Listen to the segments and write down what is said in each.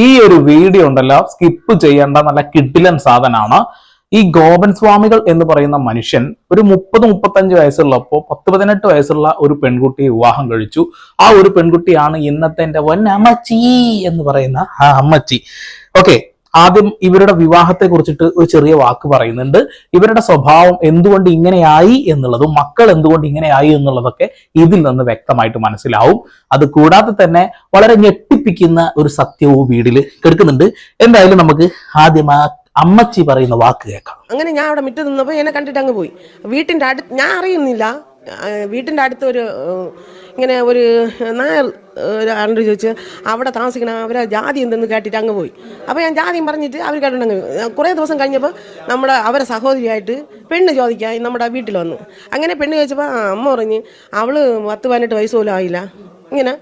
ഈ ഒരു വീഡിയോ ഉണ്ടല്ലോ, സ്കിപ്പ് ചെയ്യേണ്ട നല്ല കിടിലൻ സാധനമാണ്. ഈ ഗോപൻ സ്വാമികൾ എന്ന് പറയുന്ന മനുഷ്യൻ ഒരു 30-35 വയസ്സുള്ളപ്പോ 10-18 വയസ്സുള്ള ഒരു പെൺകുട്ടിയെ വിവാഹം കഴിച്ചു. ആ ഒരു പെൺകുട്ടിയാണ് ഇന്നത്തെ എന്റെ അമ്മച്ചി എന്ന് പറയുന്ന ആ അമ്മച്ചി. ഓക്കെ, ആദ്യം ഇവരുടെ വിവാഹത്തെ കുറിച്ചിട്ട് ഒരു ചെറിയ വാക്ക് പറയുന്നുണ്ട്. ഇവരുടെ സ്വഭാവം എന്തുകൊണ്ട് ഇങ്ങനെയായി എന്നുള്ളതും മക്കൾ എന്തുകൊണ്ട് ഇങ്ങനെയായി എന്നുള്ളതൊക്കെ ഇതിൽ നിന്ന് വ്യക്തമായിട്ട് മനസ്സിലാവും. അത് കൂടാതെ തന്നെ വളരെ ഞെട്ടിപ്പിക്കുന്ന ഒരു സത്യവും വീടിൽ കിടക്കുന്നുണ്ട്. എന്തായാലും നമുക്ക് ആദ്യം ആ അമ്മച്ചി പറയുന്ന വാക്ക് കേൾക്കാം. അങ്ങനെ ഞാൻ അവിടെ മിറ്റത്ത് നിന്നപ്പോൾ എന്നെ കണ്ടിട്ട് അങ്ങ് പോയി. വീട്ടിൻ്റെ അടുത്ത് ഞാൻ അറിയുന്നില്ല, വീട്ടിൻ്റെ അടുത്ത് ഇങ്ങനെ ഒരു നായർ ആണ്ട് ചോദിച്ച് അവിടെ താമസിക്കണം, അവരെ ജാതി എന്തെന്ന് കേട്ടിട്ട് അങ്ങ് പോയി. അപ്പോൾ ഞാൻ ജാതിയും പറഞ്ഞിട്ട് അവർ കേട്ടിട്ടങ്ങ് കുറേ ദിവസം കഴിഞ്ഞപ്പോൾ അവരെ സഹോദരിയായിട്ട് പെണ്ണ് ചോദിക്കാൻ നമ്മുടെ വീട്ടിൽ വന്നു. അങ്ങനെ പെണ്ണ് ചോദിച്ചപ്പോൾ അമ്മ പറഞ്ഞ് അവൾ 10-18 വയസ്സ് പോലും ആയില്ല, ഇങ്ങനെ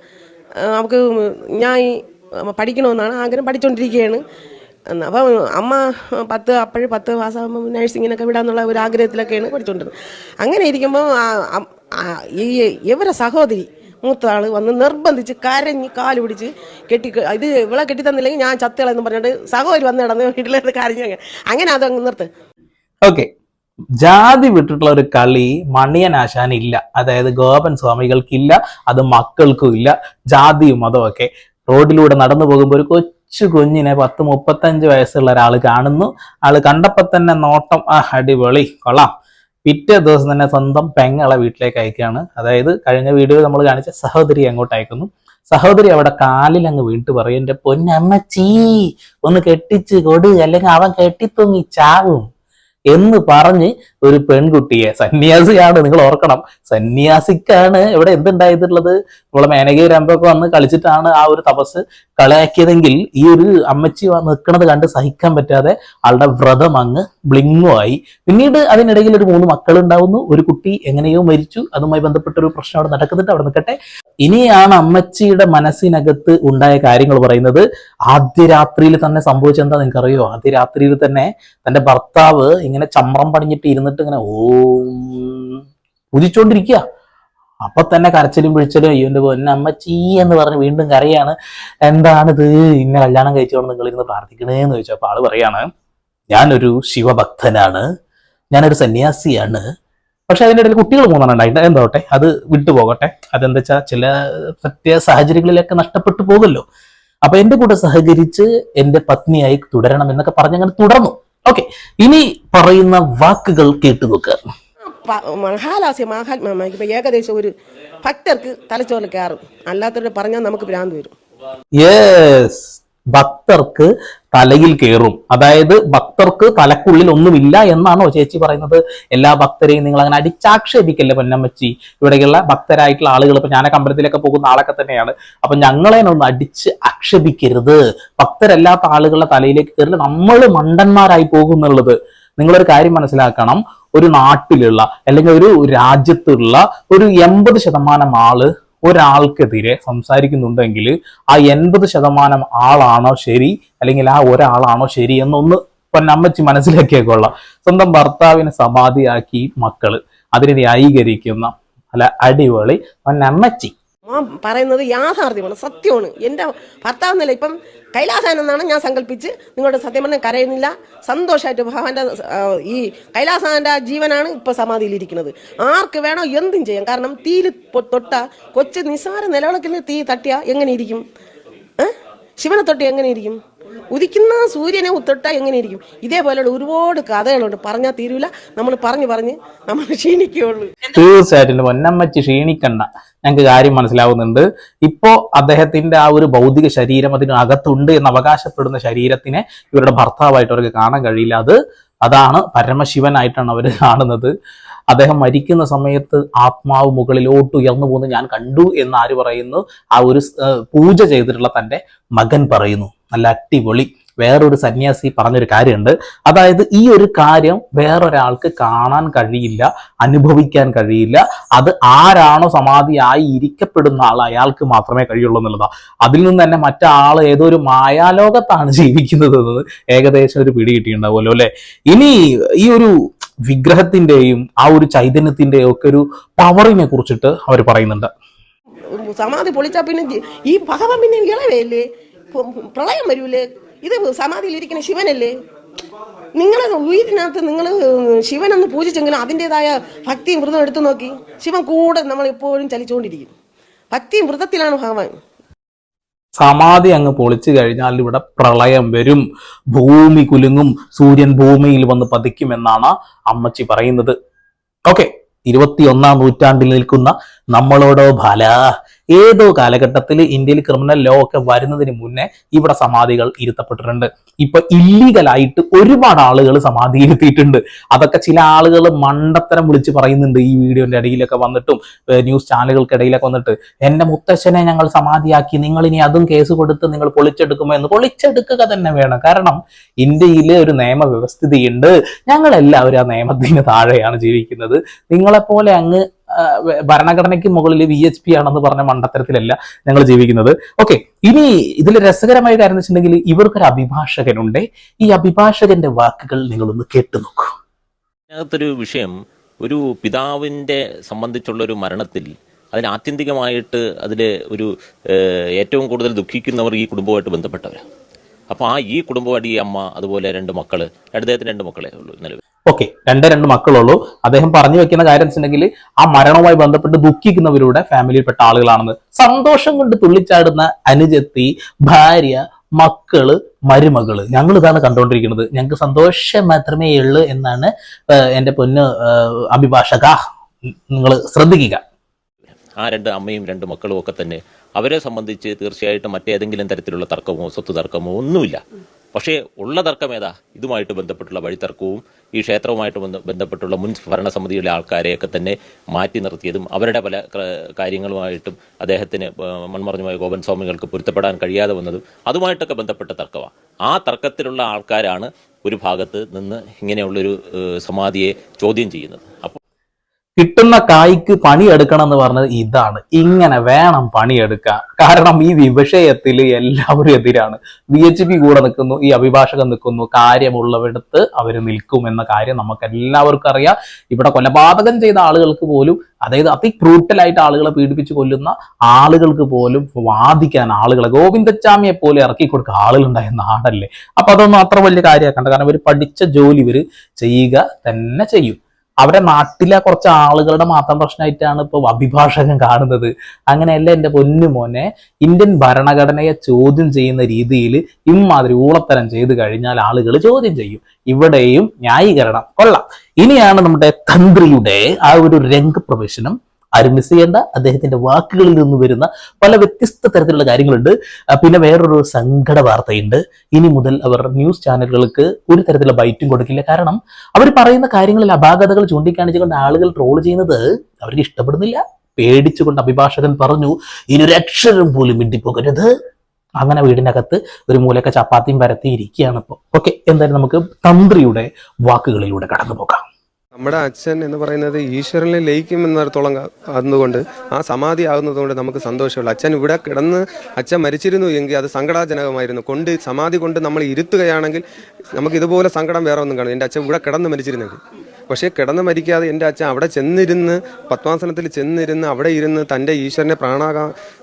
അവൾക്ക് ഞാൻ പഠിക്കണമെന്നാണ് ആഗ്രഹം, പഠിച്ചുകൊണ്ടിരിക്കുകയാണ്. അപ്പം അമ്മ 10 മാസമാകുമ്പോൾ നഴ്സിങ്ങിനൊക്കെ വിടാന്നുള്ള ഒരു ആഗ്രഹത്തിലൊക്കെയാണ് പഠിച്ചുകൊണ്ടിരുന്നത്. അങ്ങനെ ഇരിക്കുമ്പോൾ ഇവരെ സഹോദരി മൂത്ത ആൾ വന്ന് നിർബന്ധിച്ച് കരഞ്ഞ് കാല് പിടിച്ച് ഇത് ഇവളെ കെട്ടി തന്നില്ലെങ്കിൽ ഞാൻ ചത്തുകളെന്ന് പറഞ്ഞിട്ട് സഹോദരി വന്ന് കിടന്ന് വീട്ടിലേക്ക് കരഞ്ഞു. അങ്ങനെ അതങ്ങ് നിർത്ത്. ഓക്കെ, ജാതി വിട്ടിട്ടുള്ള ഒരു കളി മണിയനാശാനില്ല, അതായത് ഗോപൻ സ്വാമികൾക്കില്ല, അത് മക്കൾക്കും ഇല്ല. ജാതിയും മതമൊക്കെ റോഡിലൂടെ നടന്നു പോകുമ്പോൾ ഒരു കൊച്ചു കുഞ്ഞിനെ 10-35 വയസ്സുള്ള ഒരാൾ കാണുന്നു. ആള് കണ്ടപ്പോ തന്നെ നോട്ടം അടിപൊളി കൊള്ളാം. പിറ്റേ ദിവസം തന്നെ സ്വന്തം പെങ്ങളെ വീട്ടിലേക്ക് അയക്കുകയാണ്. അതായത് കഴിഞ്ഞ വീഡിയോയിൽ നമ്മൾ കാണിച്ച സഹോദരി അങ്ങോട്ട് അയക്കുന്നു. സഹോദരി അവിടെ കാലിൽ അങ്ങ് വീണിട്ട് പറയും, എന്റെ പൊന്നമ്മച്ചീ ഒന്ന് കെട്ടിച്ച് കൊടു, അല്ലെങ്കിൽ അവൻ കെട്ടിത്തൂങ്ങി ചാവും എന്ന് പറഞ്ഞ് ഒരു പെൺകുട്ടിയെ, സന്യാസിയാണ് നിങ്ങൾ ഓർക്കണം, സന്യാസിക്കാണ് ഇവിടെ എന്തുണ്ടായിട്ടുള്ളത്. നമ്മളെ മേനകേരി അമ്പൊക്കെ വന്ന് കളിച്ചിട്ടാണ് ആ ഒരു തപസ് കളയാക്കിയതെങ്കിൽ ഈ ഒരു അമ്മച്ചി നിൽക്കുന്നത് കണ്ട് സഹിക്കാൻ പറ്റാതെ ആളുടെ വ്രതം അങ്ങ് ബ്ലിങ്ങുമായി. പിന്നീട് അതിനിടയിൽ ഒരു 3 മക്കൾ ഉണ്ടാവുന്നു. ഒരു കുട്ടി എങ്ങനെയോ മരിച്ചു. അതുമായി ബന്ധപ്പെട്ട ഒരു പ്രശ്നം അവിടെ നടക്കുന്നുണ്ട്. അവിടെ നിൽക്കട്ടെ. ഇനിയാണ് അമ്മച്ചിയുടെ മനസ്സിനകത്ത് ഉണ്ടായ കാര്യങ്ങൾ പറയുന്നത്. ആദ്യ രാത്രിയിൽ തന്നെ സംഭവിച്ചെന്താ നിങ്ങൾക്കറിയോ? ആദ്യ രാത്രിയിൽ തന്നെ തന്റെ ഭർത്താവ് ഇങ്ങനെ ചമ്രം പണിഞ്ഞിട്ട് ഇരുന്നിട്ട് ഇങ്ങനെ പൂജിച്ചോണ്ടിരിക്കുക. അപ്പൊ തന്നെ കരച്ചിലും പിഴിച്ചലും, അയ്യോ എന്റെ പൊന്നമ്മച്ചി എന്ന് പറഞ്ഞ് വീണ്ടും കരയാണ്. എന്താണിത്, ഇന്ന കല്യാണം കഴിച്ചോണ്ട് നിങ്ങൾ ഇരുന്ന് പ്രാർത്ഥിക്കണേന്ന് ചോദിച്ചു. അപ്പൊ ആള് പറയാണ്, ഞാനൊരു ശിവഭക്തനാണ്, ഞാനൊരു സന്യാസിയാണ്. പക്ഷെ അതിൻ്റെ ഇടയിൽ കുട്ടികൾ 3 ഉണ്ടായിട്ട് എന്തോട്ടെ, അത് വിട്ടുപോകട്ടെ. അതെന്താ വെച്ചാൽ ചില സത്യ സാഹചര്യങ്ങളിലൊക്കെ നഷ്ടപ്പെട്ടു പോകുമല്ലോ. അപ്പൊ എന്റെ കൂടെ സഹകരിച്ച് എന്റെ പത്നിയായി തുടരണം എന്നൊക്കെ പറഞ്ഞങ്ങനെ തുടർന്നു. ഓക്കെ, ഇനി പറയുന്ന വാക്കുകൾ കേട്ടു നോക്കുക. മഹാലാസ്യ മഹാത്മാക്ക് ഇപ്പൊ ഏകദേശം ഒരു ഭക്തർക്ക് തലച്ചോറിൽ കയറും, അല്ലാത്തവരുടെ പറഞ്ഞാൽ നമുക്ക് ഭ്രാന്ത് വരും. യെസ്, ഭക്തർക്ക് തലയിൽ കയറും. അതായത് ഭക്തർക്ക് തലക്കുള്ളിൽ ഒന്നുമില്ല എന്നാണോ ചേച്ചി പറയുന്നത്? എല്ലാ ഭക്തരെയും നിങ്ങൾ അങ്ങനെ അടിച്ചാക്ഷേപിക്കല്ലേ പൊന്നമ്മച്ചി. ഇവിടെയുള്ള ഭക്തരായിട്ടുള്ള ആളുകൾ, ഇപ്പൊ ഞാനൊക്കെ അമ്പലത്തിലൊക്കെ പോകുന്ന ആളൊക്കെ തന്നെയാണ്. അപ്പൊ ഞങ്ങളെ ഒന്ന് അടിച്ച് ആക്ഷേപിക്കരുത്. ഭക്തരല്ലാത്ത ആളുകളുടെ തലയിലേക്ക് കയറില്ല, നമ്മൾ മണ്ടന്മാരായി പോകുന്നുള്ളത്. നിങ്ങളൊരു കാര്യം മനസ്സിലാക്കണം. ഒരു നാട്ടിലുള്ള അല്ലെങ്കിൽ ഒരു രാജ്യത്തുള്ള ഒരു 80% ആള് ഒരാൾക്കെതിരെ സംസാരിക്കുന്നുണ്ടെങ്കിൽ ആ 80% ആളാണോ ശരി, അല്ലെങ്കിൽ ആ ഒരാളാണോ ശരി എന്നൊന്ന് പൊന്നമ്മച്ചി മനസ്സിലാക്കിയേക്കൊള്ളാം. സ്വന്തം ഭർത്താവിനെ സമാധിയാക്കി മക്കള് അതിനെ ന്യായീകരിക്കുന്ന അല്ല അടിപൊളി പൊന്നമ്മച്ചി. പറയുന്നത് യാഥാർത്ഥ്യമാണ്, സത്യമാണ്. എൻ്റെ ഭർത്താവ് എന്നല്ല, ഇപ്പം കൈലാസൻ എന്നാണ് ഞാൻ സങ്കല്പിച്ച് നിങ്ങളുടെ സത്യം പറഞ്ഞാൽ കരയുന്നില്ല, സന്തോഷമായിട്ട് ഭഗവാന്റെ ഈ കൈലാസന്റെ ജീവനാണ് ഇപ്പൊ സമാധിയിലിരിക്കുന്നത്. ആർക്ക് വേണോ എന്തും ചെയ്യാം. കാരണം തീയിൽ തൊട്ട കൊച്ചു നിസ്സാര നിലവിളക്കിൽ തീ തട്ടിയ എങ്ങനെ ഇരിക്കും? ശിവനെ തൊട്ടി എങ്ങനെ ഇരിക്കും? ഉദിക്കുന്ന സൂര്യനെ തൊട്ട എങ്ങനെ ഇരിക്കും? ഇതേപോലെയുള്ള ഒരുപാട് കഥകളുണ്ട്, പറഞ്ഞാൽ തീരൂല. നമ്മൾ പറഞ്ഞ് നമ്മൾ ക്ഷീണിക്കുകയുള്ളൂ. തീർച്ചയായിട്ടും പൊന്നമ്മച്ചി ക്ഷീണിക്കണ്ട, ഞങ്ങൾക്ക് കാര്യം മനസ്സിലാവുന്നുണ്ട്. ഇപ്പോ അദ്ദേഹത്തിന്റെ ആ ഒരു ഭൗതിക ശരീരം അതിനകത്തുണ്ട് എന്ന് അവകാശപ്പെടുന്ന ശരീരത്തിനെ ഇവരുടെ ഭർത്താവായിട്ട് അവർക്ക് കാണാൻ കഴിയില്ല. അതാണ് പരമശിവനായിട്ടാണ് അവർ കാണുന്നത്. അദ്ദേഹം മരിക്കുന്ന സമയത്ത് ആത്മാവ് മുകളിലോട്ട് ഉയർന്നു പോകുന്നത് ഞാൻ കണ്ടു എന്ന് ആര് പറയുന്നു? ആ ഒരു പൂജ ചെയ്തിട്ടുള്ള തന്റെ മകൻ പറയുന്നു. നല്ല അടിപൊളി. വേറൊരു സന്യാസി പറഞ്ഞൊരു കാര്യമുണ്ട്. അതായത് ഈ ഒരു കാര്യം വേറൊരാൾക്ക് കാണാൻ കഴിയില്ല, അനുഭവിക്കാൻ കഴിയില്ല. അത് ആരാണോ സമാധിയായി ഇരിക്കപ്പെടുന്ന ആൾ അയാൾക്ക് മാത്രമേ കഴിയുള്ളൂ എന്നുള്ളതാണ്. അതിൽ നിന്ന് തന്നെ മറ്റാൾ ഏതോ ഒരു മായാലോകത്താണ് ജീവിക്കുന്നത് എന്നത് ഏകദേശം ഒരു പിടി കിട്ടിയിട്ടുണ്ടാവുമല്ലോ അല്ലെ. ഇനി ഈ ഒരു വിഗ്രഹത്തിന്റെയും ആ ഒരു ചൈതന്യത്തിന്റെയും ഒക്കെ ഒരു പവറിനെ കുറിച്ചിട്ട് അവർ പറയുന്നുണ്ട്. സമാധി പൊളിച്ചാ പിന്നെ ഈ ഭഗവാൻ പിന്നെ ഇളവല്ലേ, പ്രളയം വരൂലേ? ഇത് സമാധിയിലിരിക്കുന്ന ശിവനല്ലേ? നിങ്ങൾ വീട്ടിനകത്ത് നിങ്ങൾ ശിവനൊന്ന് പൂജിച്ചെങ്കിലും അതിൻ്റെതായ ഭക്തിയും വ്രതം എടുത്തു നോക്കി. ശിവൻ കൂടെ നമ്മൾ എപ്പോഴും ചലിച്ചുകൊണ്ടിരിക്കും. ഭക്തിയും വ്രതത്തിലാണ് ഭഗവാൻ. സമാധി അങ്ങ് പൊളിച്ചു കഴിഞ്ഞാൽ ഇവിടെ പ്രളയം വരും, ഭൂമി കുലുങ്ങും, സൂര്യൻ ഭൂമിയിൽ വന്ന് പതിക്കുമെന്നാണ് അമ്മച്ചി പറയുന്നത്. ഓക്കെ, 21-ാം നൂറ്റാണ്ടിൽ നിൽക്കുന്ന നമ്മളോടോ ഫല, ഏതോ കാലഘട്ടത്തിൽ ഇന്ത്യയിൽ ക്രിമിനൽ ലോ ഒക്കെ വരുന്നതിന് മുന്നേ ഇവിടെ സമാധികൾ ഇരുത്തപ്പെട്ടിട്ടുണ്ട്. ഇപ്പൊ ഇല്ലീഗലായിട്ട് ഒരുപാട് ആളുകൾ സമാധി ഇരുത്തിയിട്ടുണ്ട്. അതൊക്കെ ചില ആളുകൾ മണ്ടത്തരം വിളിച്ച് പറയുന്നുണ്ട് ഈ വീഡിയോന്റെ ഇടയിലൊക്കെ വന്നിട്ടും ന്യൂസ് ചാനലുകൾക്കിടയിലൊക്കെ വന്നിട്ട്, എന്റെ മുത്തശ്ശനെ ഞങ്ങൾ സമാധിയാക്കി, നിങ്ങൾ ഇനി അതും കേസ് കൊടുത്ത് നിങ്ങൾ പൊളിച്ചെടുക്കുമോ എന്ന്. പൊളിച്ചെടുക്കുക തന്നെ വേണം. കാരണം ഇന്ത്യയിൽ ഒരു നിയമവ്യവസ്ഥിതിയുണ്ട്. ഞങ്ങളെല്ലാവരും ആ നിയമത്തിന് താഴെയാണ് ജീവിക്കുന്നത്. നിങ്ങളെപ്പോലെ അങ്ങ് ഭരണഘടനയ്ക്ക് മുകളിൽ VHP ആണെന്ന് പറഞ്ഞ മണ്ടത്തരത്തിലല്ല ഞങ്ങൾ ജീവിക്കുന്നത്. ഓക്കെ, ഇനി ഇതിൽ രസകരമായ കാര്യം എന്ന് വെച്ചിട്ടുണ്ടെങ്കിൽ ഇവർക്കൊരു അഭിഭാഷകനുണ്ട്. ഈ അഭിഭാഷകന്റെ വാക്കുകൾ നിങ്ങളൊന്ന് കേട്ടു നോക്കൂ. അതിനകത്തൊരു വിഷയം, ഒരു പിതാവിൻ്റെ സംബന്ധിച്ചുള്ള ഒരു മരണത്തിൽ അതിന് ആത്യന്തികമായിട്ട് അതിൽ ഒരു ഏറ്റവും കൂടുതൽ ദുഃഖിക്കുന്നവർ ഈ കുടുംബവുമായിട്ട് ബന്ധപ്പെട്ടവരാണ്. അപ്പോൾ ഈ കുടുംബമായിട്ട് ഈ അമ്മ, അതുപോലെ 2 മക്കള്, അദ്ദേഹത്തിന് 2 മക്കളെ ഉള്ളൂ നിലവിൽ. ഓക്കെ, 2 മക്കളുള്ളൂ. അദ്ദേഹം പറഞ്ഞു വെക്കുന്ന കാര്യം വെച്ചിട്ടുണ്ടെങ്കിൽ ആ മരണവുമായി ബന്ധപ്പെട്ട് ദുഃഖിക്കുന്നവരുടെ ഫാമിലിയിൽപ്പെട്ട ആളുകളാണെന്ന്. സന്തോഷം കൊണ്ട് തുള്ളിച്ചാടുന്ന അനുജത്തി, ഭാര്യ, മക്കള്, മരുമകള്, ഞങ്ങൾ ഇതാണ് കണ്ടുകൊണ്ടിരിക്കുന്നത്. ഞങ്ങൾക്ക് സന്തോഷം മാത്രമേ ഉള്ളൂ എന്നാണ് എന്റെ പൊന്ന് അഭിഭാഷക നിങ്ങൾ ശ്രദ്ധിക്കുക. ആ 2 അമ്മയും 2 മക്കളും ഒക്കെ തന്നെ അവരെ സംബന്ധിച്ച് തീർച്ചയായിട്ടും മറ്റേതെങ്കിലും തരത്തിലുള്ള തർക്കമോ സ്വത്ത് തർക്കമോ ഒന്നുമില്ല. പക്ഷേ ഉള്ള തർക്കം ഏതാ? ഇതുമായിട്ട് ബന്ധപ്പെട്ടുള്ള വഴിത്തർക്കവും ഈ ക്ഷേത്രവുമായിട്ട് ബന്ധപ്പെട്ടുള്ള മുൻ ഭരണസമിതിയിലെ ആൾക്കാരെയൊക്കെ തന്നെ മാറ്റി നിർത്തിയതും അവരുടെ പല കാര്യങ്ങളുമായിട്ടും അദ്ദേഹത്തിന് മൺമറഞ്ഞുമായ ഗോപൻ സ്വാമികൾക്ക് പൊരുത്തപ്പെടാൻ കഴിയാതെ വന്നതും അതുമായിട്ടൊക്കെ ബന്ധപ്പെട്ട തർക്കമാണ്. ആ തർക്കത്തിലുള്ള ആൾക്കാരാണ് ഒരു ഭാഗത്ത് നിന്ന് ഇങ്ങനെയുള്ളൊരു സമാധിയെ ചോദ്യം ചെയ്യുന്നത്. അപ്പോൾ കിട്ടുന്ന കായ്ക്ക് പണിയെടുക്കണം എന്ന് പറഞ്ഞത് ഇതാണ്. ഇങ്ങനെ വേണം പണിയെടുക്കാൻ. കാരണം ഈ വിഷയത്തിൽ എല്ലാവരും എതിരാണ്. VHP കൂടെ നിൽക്കുന്നു, ഈ അഭിഭാഷകൻ നിൽക്കുന്നു. കാര്യമുള്ളവിടത്ത് അവർ നിൽക്കും എന്ന കാര്യം നമുക്ക് എല്ലാവർക്കും അറിയാം. ഇവിടെ കൊലപാതകം ചെയ്ത ആളുകൾക്ക് പോലും, അതായത് അതിക്രൂട്ടലായിട്ട് ആളുകളെ പീഡിപ്പിച്ച് കൊല്ലുന്ന ആളുകൾക്ക് പോലും വാദിക്കാൻ ആളുകളെ, ഗോവിന്ദച്ചാമിയെ പോലെ ഇറക്കി കൊടുക്കുക ആളുകളുണ്ടായ നാടല്ലേ. അപ്പൊ അതൊന്നും അത്ര വലിയ കാര്യമാക്കണ്ട. കാരണം ഇവർ പഠിച്ച ജോലി ഇവർ ചെയ്യുക തന്നെ ചെയ്യും. അവരുടെ നാട്ടിലെ കുറച്ച് ആളുകളുടെ മാത്രം പ്രശ്നമായിട്ടാണ് ഇപ്പോൾ അഭിഭാഷകൻ കാണുന്നത്. അങ്ങനെയല്ല എൻ്റെ പൊന്നുമോനെ. ഇന്ത്യൻ ഭരണഘടനയെ ചോദ്യം ചെയ്യുന്ന രീതിയിൽ ഇമാതിരി ഊളത്തരം ചെയ്തു കഴിഞ്ഞാൽ ആളുകൾ ചോദ്യം ചെയ്യും. ഇവിടെയും ന്യായീകരണം കൊള്ളാം. ഇനിയാണ് നമ്മുടെ തന്ത്രിയുടെ ആ ഒരു രംഗപ്രവേശനം. ആരും മിസ് ചെയ്യേണ്ട. അദ്ദേഹത്തിന്റെ വാക്കുകളിൽ നിന്ന് വരുന്ന പല വ്യത്യസ്ത തരത്തിലുള്ള കാര്യങ്ങളുണ്ട്. പിന്നെ വേറൊരു സങ്കട വാർത്തയുണ്ട്. ഇനി മുതൽ അവർ ന്യൂസ് ചാനലുകൾക്ക് ഒരു തരത്തിലുള്ള ബൈറ്റും കൊടുക്കില്ല. കാരണം അവർ പറയുന്ന കാര്യങ്ങളിൽ അപാകതകൾ ചൂണ്ടിക്കാണിച്ചുകൊണ്ട് ആളുകൾ ട്രോൾ ചെയ്യുന്നത് അവർക്ക് ഇഷ്ടപ്പെടുന്നില്ല. പേടിച്ചുകൊണ്ട് അഭിഭാഷകൻ പറഞ്ഞു, ഇനി ഒരു അക്ഷരം പോലും മിണ്ടിപ്പോകരുത്. അങ്ങനെ വീടിനകത്ത് ഒരു മൂലക്ക ചപ്പാത്തിയും പരത്തി ഇരിക്കുകയാണ് ഇപ്പോൾ. ഓക്കെ, എന്തായാലും നമുക്ക് തന്ത്രിയുടെ വാക്കുകളിലൂടെ കടന്നു പോകാം. നമ്മുടെ അച്ഛൻ എന്ന് പറയുന്നത് ഈശ്വരനെ ലയിക്കും എന്നിടത്തോളം അതുകൊണ്ട് ആ സമാധി ആകുന്നതുകൊണ്ട് നമുക്ക് സന്തോഷമുള്ളൂ. അച്ഛൻ ഇവിടെ കിടന്ന് അച്ഛൻ മരിച്ചിരുന്നു എങ്കിൽ അത് സങ്കടാജനകമായിരുന്നു. സമാധി കൊണ്ട് നമ്മൾ ഇരുത്തുകയാണെങ്കിൽ നമുക്ക് ഇതുപോലെ സങ്കടം വേറെ ഒന്നും കാണും. എൻ്റെ അച്ഛൻ ഇവിടെ കിടന്ന് മരിച്ചിരുന്നെങ്കിൽ. പക്ഷേ കിടന്ന് മരിക്കാതെ എൻ്റെ അച്ഛൻ അവിടെ ചെന്നിരുന്ന്, പത്മാസനത്തിൽ ചെന്നിരുന്ന് അവിടെ ഇരുന്ന് തൻ്റെ ഈശ്വരനെ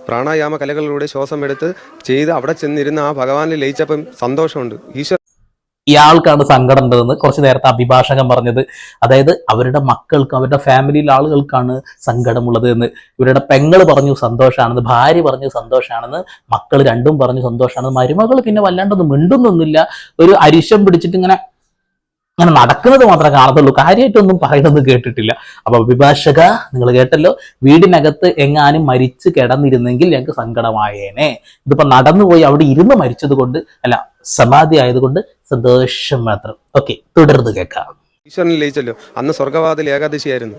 പ്രാണായാമ കലകളിലൂടെ ശ്വാസം എടുത്ത് ചെയ്ത് അവിടെ ചെന്നിരുന്ന് ആ ഭഗവാനിൽ ലയിച്ചപ്പം സന്തോഷമുണ്ട്. ഇയാൾക്കാണ് സങ്കടം ഉണ്ടെന്ന് കുറച്ച് നേരത്തെ അഭിഭാഷകൻ പറഞ്ഞത്. അതായത് അവരുടെ മക്കൾക്ക്, അവരുടെ ഫാമിലിയിലെ ആളുകൾക്കാണ് സങ്കടമുള്ളത് എന്ന്. ഇവരുടെ പെങ്ങൾ പറഞ്ഞു സന്തോഷമാണെന്ന്, ഭാര്യ പറഞ്ഞു സന്തോഷമാണെന്ന്, മക്കൾ 2ഉം പറഞ്ഞു സന്തോഷമാണെന്ന്. മരുമകൾ പിന്നെ വല്ലാണ്ടൊന്നും മിണ്ടുന്നൊന്നുമില്ല. ഒരു അരിശം പിടിച്ചിട്ട് ഇങ്ങനെ നടക്കുന്നത് മാത്രമേ കാണത്തുള്ളൂ. കാര്യമായിട്ടൊന്നും പറയണമെന്ന് കേട്ടിട്ടില്ല. അപ്പൊ അഭിഭാഷക, നിങ്ങൾ കേട്ടല്ലോ, വീടിനകത്ത് എങ്ങാനും മരിച്ചു കിടന്നിരുന്നെങ്കിൽ ഞങ്ങൾക്ക് സങ്കടമായേനെ. ഇതിപ്പോ നടന്നുപോയി അവിടെ ഇരുന്ന് മരിച്ചത് കൊണ്ട് അല്ല, സമാധി ആയതുകൊണ്ട് സന്തോഷം മാത്രം. ഓക്കെ, തുടർന്ന് കേൾക്കാം. ഈശ്വരനെ ലയിച്ചല്ലോ. അന്ന് സ്വർഗവാതിൽ ഏകാദശിയായിരുന്നു.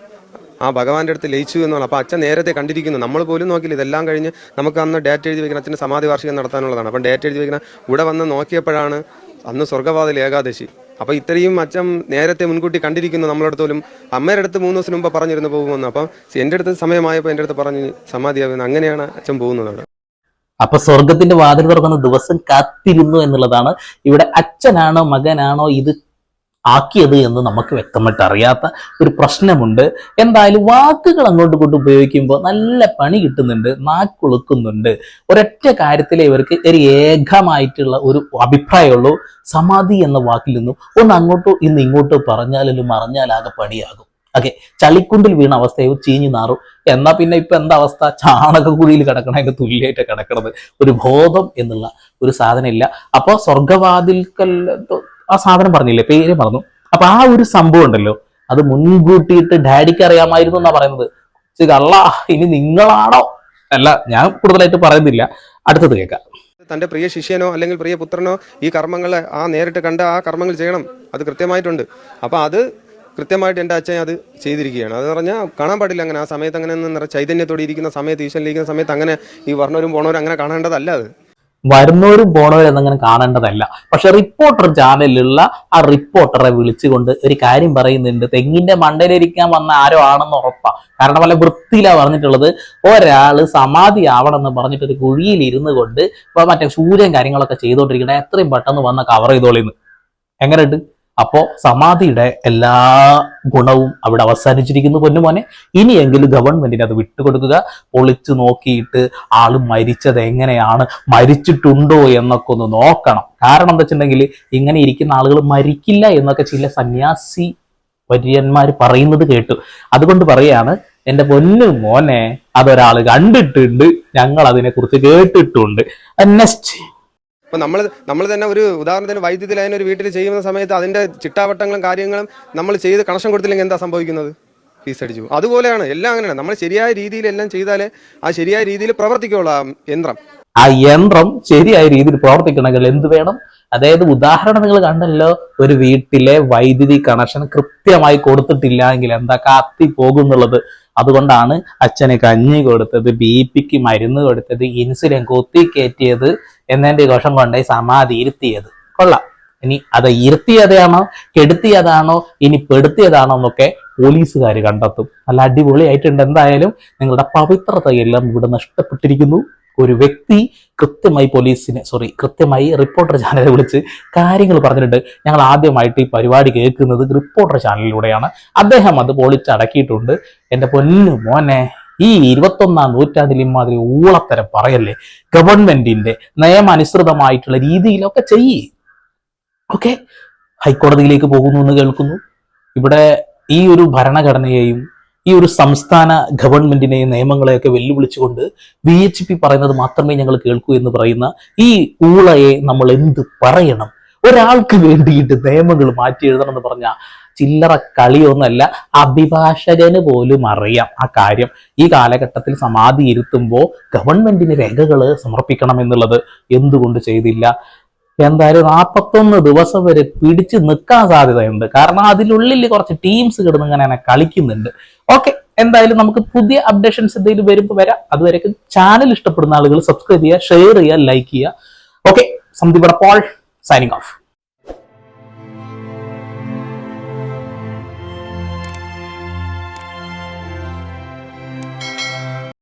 ആ ഭഗവാന്റെ അടുത്ത് ലയിച്ചു എന്നാണ്. അപ്പോൾ അച്ഛൻ നേരത്തെ കണ്ടിരിക്കുന്നു. നമ്മൾ പോലും നോക്കിയില്ല. ഇതെല്ലാം കഴിഞ്ഞ് നമുക്ക് അന്ന് ഡേറ്റ് എഴുതി വെക്കണം. അച്ഛൻ്റെ സമാധി വാർഷികം നടത്താനുള്ളതാണ്. അപ്പം ഡേറ്റ് എഴുതി വെക്കണം. ഇവിടെ വന്ന് നോക്കിയപ്പോഴാണ് അന്ന് സ്വർഗവാതിൽ ഏകാദശി. അപ്പോൾ ഇത്രയും അച്ഛൻ നേരത്തെ മുൻകൂട്ടി കണ്ടിരിക്കുന്നു. നമ്മളടുത്ത് പോലും അമ്മയുടെ അടുത്ത് 3 ദിവസം മുമ്പ് പറഞ്ഞിരുന്നു പോകുമെന്ന്. അപ്പം എൻ്റെ അടുത്ത് സമയമായപ്പോൾ എൻ്റെ അടുത്ത് പറഞ്ഞ് സമാധിയാകുന്നു. അങ്ങനെയാണ് അച്ഛൻ പോകുന്നത്. അപ്പൊ സ്വർഗത്തിന്റെ വാതിൽ തുറക്കുന്ന ദിവസം കാത്തിരുന്നു എന്നുള്ളതാണ്. ഇവിടെ അച്ഛനാണോ മകനാണോ ഇത് ആക്കിയത് എന്ന് നമുക്ക് വ്യക്തമായിട്ട് അറിയാത്ത ഒരു പ്രശ്നമുണ്ട്. എന്തായാലും വാക്കുകൾ അങ്ങോട്ടും ഇങ്ങോട്ടും ഉപയോഗിക്കുമ്പോൾ നല്ല പണി കിട്ടുന്നുണ്ട്, നാക്കുളുക്കുന്നുണ്ട്. ഒരൊറ്റ കാര്യത്തിലെ ഇവർക്ക് ഒരു ഏകമായിട്ടുള്ള ഒരു അഭിപ്രായമുള്ളൂ. സമാധി എന്ന വാക്കിൽ നിന്നും ഒന്ന് അങ്ങോട്ടോ ഇന്ന് ഇങ്ങോട്ടോ പറഞ്ഞാലും മറിഞ്ഞാലാകെ പണിയാകും. ഓക്കെ, ചളിക്കുണ്ടിൽ വീണ അവസ്ഥയോ ചീഞ്ഞു നാറും. എന്നാ പിന്നെ ഇപ്പൊ എന്താ അവസ്ഥ? ചാണകക്കുഴിയിൽ കിടക്കണതിന്റെ തുല്യമായിട്ട് കിടക്കണത്. ഒരു ബോധം എന്നുള്ള ഒരു സാധനം ഇല്ല. അപ്പൊ സ്വർഗവാതിൽക്കൽ ആ സാധനം പറഞ്ഞില്ലേ, പേര് മറന്നു. അപ്പൊ ആ ഒരു സംഭവം ഉണ്ടല്ലോ, അത് മുൻകൂട്ടിയിട്ട് ഡാഡിക്ക് അറിയാമായിരുന്നു എന്നാ പറയുന്നത്. കള്ള, ഇനി നിങ്ങളാണോ? അല്ല, ഞാൻ കൂടുതലായിട്ട് പറയുന്നില്ല. അടുത്തത് കേൾക്കാം. തൻ്റെ പ്രിയ ശിഷ്യനോ അല്ലെങ്കിൽ പ്രിയ പുത്രനോ ഈ കർമ്മങ്ങളെ നേരിട്ട് കണ്ട് ആ കർമ്മങ്ങൾ ചെയ്യണം, അത് കൃത്യമായിട്ടുണ്ട്. അപ്പോൾ അത് കൃത്യമായിട്ട് എൻ്റെ അച്ഛൻ അത് ചെയ്തിരിക്കുകയാണ്. അത് പറഞ്ഞാൽ കാണാൻ പാടില്ല അങ്ങനെ. ആ സമയത്ത് അങ്ങനെ ചൈതന്യത്തോടെ ഇരിക്കുന്ന സമയത്ത്, ഈശ്വരനിരിക്കുന്ന സമയത്ത് അങ്ങനെ ഈ വർണ്ണവരും പോണവരും അങ്ങനെ കാണേണ്ടതല്ല. അത് വരുന്നവരും പോണവരും എന്നങ്ങനെ കാണേണ്ടതല്ല. പക്ഷെ റിപ്പോർട്ടർ ചാനലിലുള്ള ആ റിപ്പോർട്ടറെ വിളിച്ചുകൊണ്ട് ഒരു കാര്യം പറയുന്നുണ്ട്. തെങ്ങിന്റെ മണ്ടയിലിരിക്കാൻ വന്ന ആരോ ആണെന്ന് ഉറപ്പാ. കാരണം വല്ല വൃത്തിയിലാ പറഞ്ഞിട്ടുള്ളത്. ഒരാള് സമാധി ആവണമെന്ന് പറഞ്ഞിട്ട് ഒരു കുഴിയിൽ ഇരുന്ന് കൊണ്ട് മറ്റേ സൂര്യൻ കാര്യങ്ങളൊക്കെ ചെയ്തോണ്ടിരിക്കണേ, എത്രയും പെട്ടെന്ന് വന്ന കവർ ചെയ്തോളിന്ന്. എങ്ങനെയുണ്ട്? അപ്പോ സമാധിയുടെ എല്ലാ ഗുണവും അവിടെ അവസാനിച്ചിരിക്കുന്നു പൊന്നുമോനെ. ഇനിയെങ്കിലും ഗവൺമെന്റിന് അത് വിട്ടുകൊടുക്കുക. പൊളിച്ചു നോക്കിയിട്ട് ആള് മരിച്ചത് എങ്ങനെയാണ്, മരിച്ചിട്ടുണ്ടോ എന്നൊക്കെ ഒന്ന് നോക്കണം. കാരണം എന്താ വെച്ചിട്ടുണ്ടെങ്കിൽ ഇങ്ങനെ ഇരിക്കുന്ന ആളുകൾ മരിക്കില്ല എന്നൊക്കെ ചില സന്യാസി വര്യന്മാർ പറയുന്നത് കേട്ടു. അതുകൊണ്ട് പറയാണ്, എന്റെ പൊന്നു മോനെ, അതൊരാൾ കണ്ടിട്ടുണ്ട്, ഞങ്ങൾ അതിനെ കുറിച്ച് കേട്ടിട്ടുണ്ട്. നെക്സ്റ്റ്. ഇപ്പം നമ്മൾ തന്നെ ഒരു ഉദാഹരണത്തിന് വൈദ്യുതി ലൈൻ ഒരു വീട്ടിൽ ചെയ്യുന്ന സമയത്ത് അതിൻ്റെ ചിട്ടാവട്ടങ്ങളും കാര്യങ്ങളും നമ്മൾ ചെയ്ത് കണക്ഷൻ കൊടുത്തില്ലെങ്കിൽ എന്താ സംഭവിക്കുന്നത്? ഫീസ് അടിച്ചു. അതുപോലെയാണ് എല്ലാം അങ്ങനെയാണ്. നമ്മൾ ശരിയായ രീതിയിൽ എല്ലാം ചെയ്താലേ ആ ശരിയായ രീതിയിൽ പ്രവർത്തിക്കുള്ളൂ ആ യന്ത്രം. ആ യന്ത്രം ശരിയായ രീതിയിൽ പ്രവർത്തിക്കണമെങ്കിൽ എന്ത് വേണം? അതായത് ഉദാഹരണം നിങ്ങൾ കണ്ടല്ലോ, ഒരു വീട്ടിലെ വൈദ്യുതി കണക്ഷൻ കൃത്യമായി കൊടുത്തിട്ടില്ല എങ്കിൽ എന്താ കത്തി പോകുന്നുള്ളത്. അതുകൊണ്ടാണ് അച്ഛന് കഞ്ഞി കൊടുത്തത്, BP മരുന്ന് കൊടുത്തത്, ഇൻസുലിൻ കുത്തി കയറ്റിയത്, എന്നതിന്റെ ദോഷം കൊണ്ടേ സമാധി ഇരുത്തിയത്. കൊള്ളാം. ഇനി അത് ഇരുത്തിയതാണോ കെടുത്തിയതാണോ ഇനി പെടുത്തിയതാണോ എന്നൊക്കെ പോലീസുകാർ കണ്ടെത്തും. നല്ല അടിപൊളിയായിട്ടുണ്ട്. എന്തായാലും നിങ്ങളുടെ പവിത്രതയെല്ലാം ഇവിടെ നഷ്ടപ്പെട്ടിരിക്കുന്നു. ഒരു വ്യക്തി കൃത്യമായി റിപ്പോർട്ടർ ചാനലിനെ വിളിച്ച് കാര്യങ്ങൾ പറഞ്ഞിട്ടുണ്ട്. ഞങ്ങൾ ആദ്യമായിട്ട് ഈ പരിപാടി കേൾക്കുന്നത് റിപ്പോർട്ടർ ചാനലിലൂടെയാണ്. അദ്ദേഹം അത് പൊളിച്ചടക്കിയിട്ടുണ്ട്. എൻ്റെ പൊന്നു മോനെ, ഈ 21ാം നൂറ്റാണ്ടിൽ ഇമാതിരി ഊളത്തരം പറയല്ലേ. ഗവൺമെന്റിന്റെ നിയമാനുസൃതമായിട്ടുള്ള രീതിയിലൊക്കെ ചെയ്യേ. ഓക്കെ, ഹൈക്കോടതിയിലേക്ക് പോകുന്നു എന്ന് കേൾക്കുന്നു. ഇവിടെ ഈ ഒരു ഭരണഘടനയെയും ഈ ഒരു സംസ്ഥാന ഗവൺമെന്റിനെയും നിയമങ്ങളെയൊക്കെ വെല്ലുവിളിച്ചുകൊണ്ട് VHP പറയുന്നത് മാത്രമേ ഞങ്ങൾ കേൾക്കൂ എന്ന് പറയുന്ന ഈ ഊളയെ നമ്മൾ എന്ത് പറയണം? ഒരാൾക്ക് വേണ്ടിയിട്ട് നിയമങ്ങൾ മാറ്റി എഴുതണം എന്ന് പറഞ്ഞാൽ ചില്ലറ കളിയൊന്നല്ല. അഭിഭാഷകന് പോലും അറിയാം ആ കാര്യം. ഈ കാലഘട്ടത്തിൽ സമാധി ഇരുത്തുമ്പോൾ ഗവൺമെന്റിന് രേഖകൾ സമർപ്പിക്കണം എന്നുള്ളത് എന്തുകൊണ്ട് ചെയ്തില്ല? എന്തായാലും 41 ദിവസം വരെ പിടിച്ചു നിൽക്കാൻ സാധ്യതയുണ്ട്. കാരണം അതിനുള്ളിൽ കുറച്ച് ടീംസ് കിടന്ന് ഇങ്ങനെ കളിക്കുന്നുണ്ട്. ഓക്കെ, എന്തായാലും നമുക്ക് പുതിയ അപ്ഡേഷൻസ് എന്തെങ്കിലും വരുമ്പോൾ വരാം. അതുവരെയൊക്കെ ചാനൽ ഇഷ്ടപ്പെടുന്ന ആളുകൾ സബ്സ്ക്രൈബ് ചെയ്യുക, ഷെയർ ചെയ്യുക, ലൈക്ക് ചെയ്യുക. Okay, Sandeep Paul signing of.